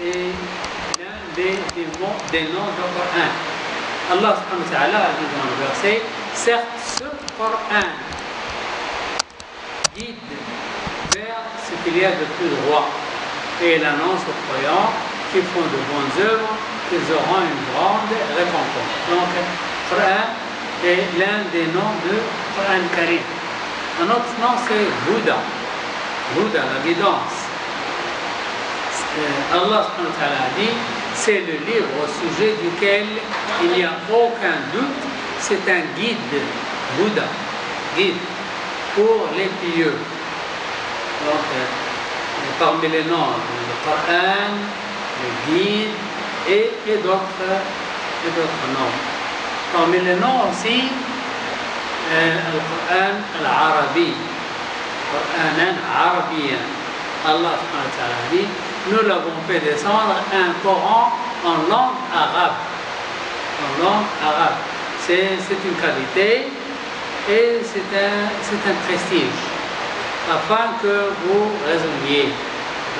est l'un des noms du Coran. Allah subhanahu wa ta'ala a dit dans le verset, certes ce Coran guide vers ce qu'il y a de plus droit et il annonce aux croyants qui font de bonnes œuvres qu'ils auront une grande récompense. Donc, Coran est l'un des noms de Coran Karim. Un autre nom c'est Bouddha, la guidance. Allah subhanahu wa ta'ala a dit, c'est le livre au sujet duquel il n'y a aucun doute, c'est un guide, Bouddha, guide pour les pieux. Donc, parmi les noms, le Coran, le guide et d'autres noms. Parmi les noms aussi, le Coran al-Arabi, Coran arabien. Allah subhanahu wa ta'ala dit, nous l'avons fait descendre un Coran en langue arabe. En langue arabe. C'est une qualité et c'est un prestige afin que vous raisonniez.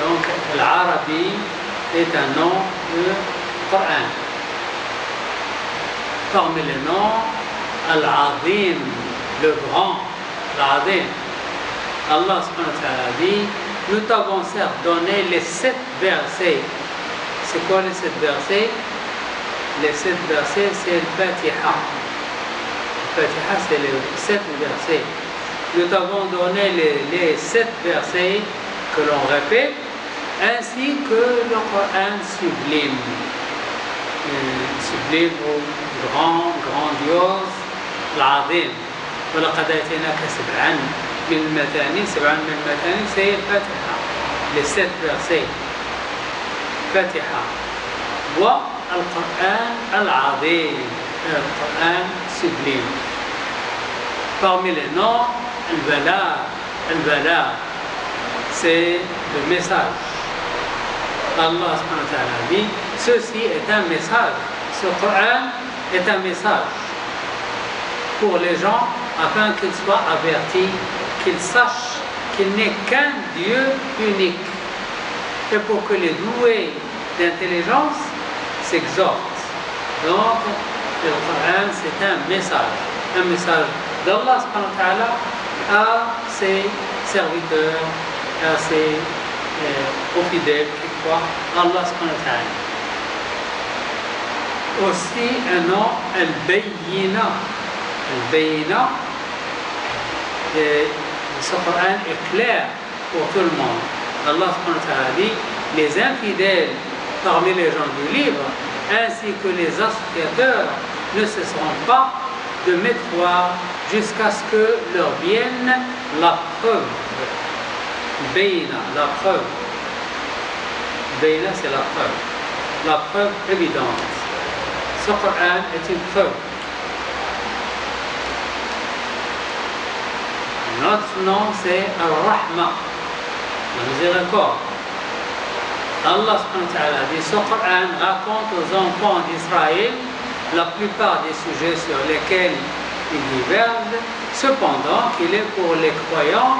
Donc l'Arabi est un nom de Coran. Parmi les noms, Al-Azim, le grand, l'Azim. Allah subhanahu wa ta'ala dit, nous t'avons certes donné les 7 versets. C'est quoi les 7 versets? Les 7 versets, c'est le Fatiha. Le Fatiha, c'est les 7 versets. Nous t'avons donné les 7 versets que l'on répète, ainsi que le Coran sublime. Sublime ou grand, grandiose, l'Azim. وَلَقَدْ آتَيْنَاكَ سَبْعًا مِنَ الْمَثَانِي c'est Fatiha, les 7 versets. Fatiha. Wa al-Qur'an al-Azim, le Qur'an sublime. Parmi les noms, al-Bala, c'est le message. Allah subhanahu wa ta'ala dit, ceci est un message. Ce Coran est un message pour les gens afin qu'ils soient avertis, qu'ils sachent qu'il n'est qu'un Dieu unique. Et pour que les doués d'intelligence s'exhortent. Donc, le Coran, c'est un message d'Allah subhanahu wa ta'ala à ses serviteurs, aux fidèles qui croient Allah subhanahu wa ta'ala. Aussi un nom, Al-Bayyina. Al-Bayyina, ce Coran est clair pour tout le monde. Allah subhanahu wa ta'ala dit, les infidèles parmi les gens du livre, ainsi que les associateurs, ne cesseront pas de mécoire jusqu'à ce que leur vienne la preuve. Bayna, la preuve. Bayna, c'est la preuve évidente. Ce Coran est une preuve. Notre nom c'est Ar-Rahma, la miséricorde. Allah subhanahu wa ta'ala dit, ce Coran raconte aux enfants d'Israël la plupart des sujets sur lesquels ils divergent, cependant qu'il est pour les croyants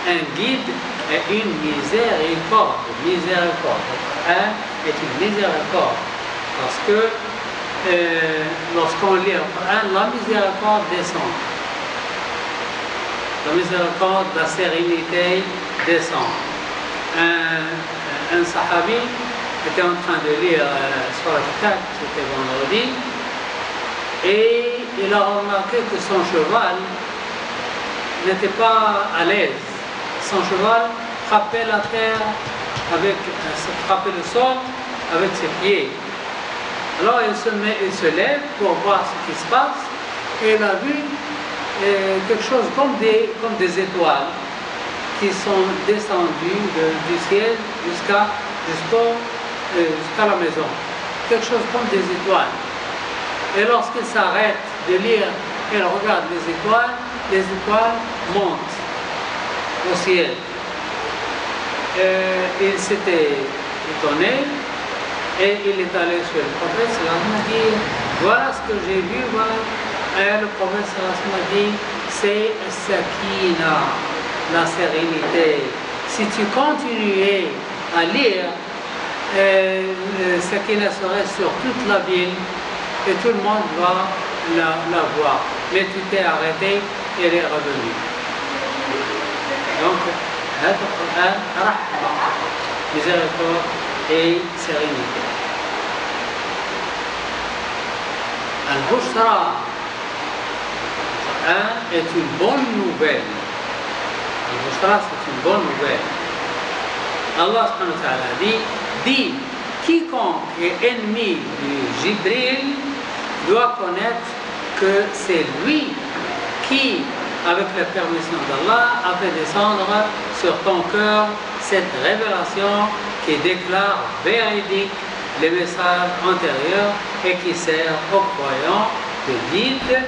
un guide et une miséricorde. Le Coran est une miséricorde parce que lorsqu'on lit le Coran, la miséricorde descend. La miséricorde, la sérénité descend. Un sahabi était en train de lire Surat 4, c'était vendredi, et il a remarqué que son cheval n'était pas à l'aise. Son cheval frappait la terre, frappait le sol avec ses pieds. Alors il se lève pour voir ce qui se passe, et il a vu quelque chose comme des étoiles qui sont descendues du ciel jusqu'à la maison. Quelque chose comme des étoiles. Et lorsqu'il s'arrête de lire et regarde les étoiles montent au ciel. Il s'était étonné et il est allé sur le prophète, il a dit, voilà ce que j'ai vu, voilà. Et le prophète a dit, c'est Sakina, la sérénité. Si tu continuais à lire Sakina serait sur toute la ville et tout le monde va la voir. Mais tu t'es arrêté et elle est revenue. Donc, هذا القرآن رحمة miséricorde et sérénité. Al-Bushra est une bonne nouvelle. Al-Bushra, c'est une bonne nouvelle. Allah subhanahu wa ta'ala dit quiconque est ennemi du Jibril doit connaître que c'est lui qui, avec la permission d'Allah, a fait descendre sur ton cœur cette révélation qui déclare véridique les messages antérieurs et qui sert aux croyants de guide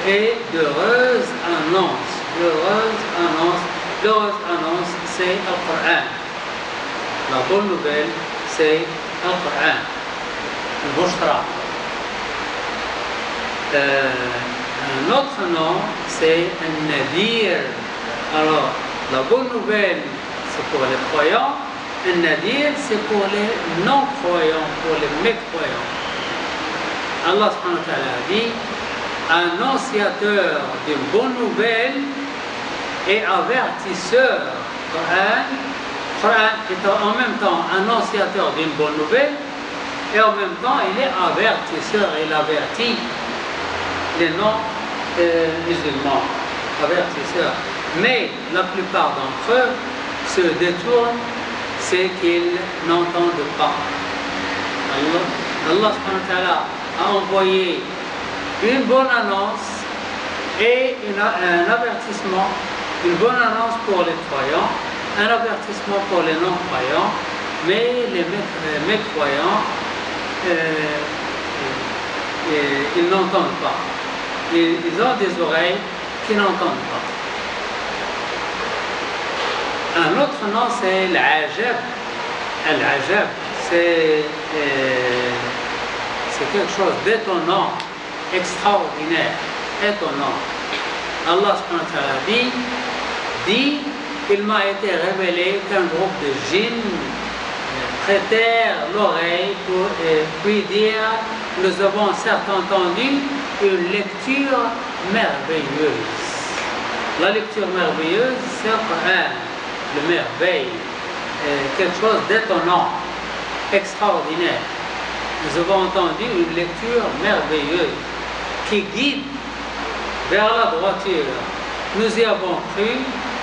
et d'heureuse annonce. L'heureuse annonce, c'est le Coran. La bonne nouvelle, c'est le Coran, le Bushra. Un autre nom, c'est un Nadir. Alors, la bonne nouvelle, c'est pour les croyants. Un Nadir, c'est pour les non-croyants, pour les mécroyants. Allah subhanahu wa ta'ala dit, annonciateur d'une bonne nouvelle et avertisseur. Coran est en même temps annonciateur d'une bonne nouvelle et en même temps il est avertisseur, il avertit les non-musulmans, avertisseurs. Mais la plupart d'entre eux se détournent, c'est qu'ils n'entendent pas. Allah subhanahu wa ta'ala a envoyé une bonne annonce et un avertissement, une bonne annonce pour les croyants, un avertissement pour les non-croyants, mais les mécroyants, ils n'entendent pas. Ils ont des oreilles qui n'entendent pas. Un autre nom, c'est l'Ajab. L'Ajab, c'est quelque chose d'étonnant, extraordinaire, étonnant. Allah subhanahu wa ta'ala dit, il m'a été révélé qu'un groupe de djinns prêtèrent l'oreille pour puis dire, nous avons certes entendu une lecture merveilleuse. La lecture merveilleuse, c'est le Coran, le merveille, quelque chose d'étonnant, extraordinaire. Nous avons entendu une lecture merveilleuse qui guide vers la droiture. Nous y avons cru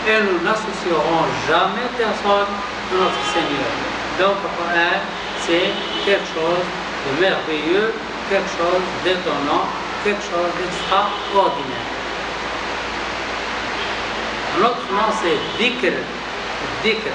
et nous n'associerons jamais personne à notre Seigneur. Donc le Coran, c'est quelque chose de merveilleux, quelque chose d'étonnant, quelque chose d'extraordinaire. Un autre nom, c'est Dhikr. Dhikr.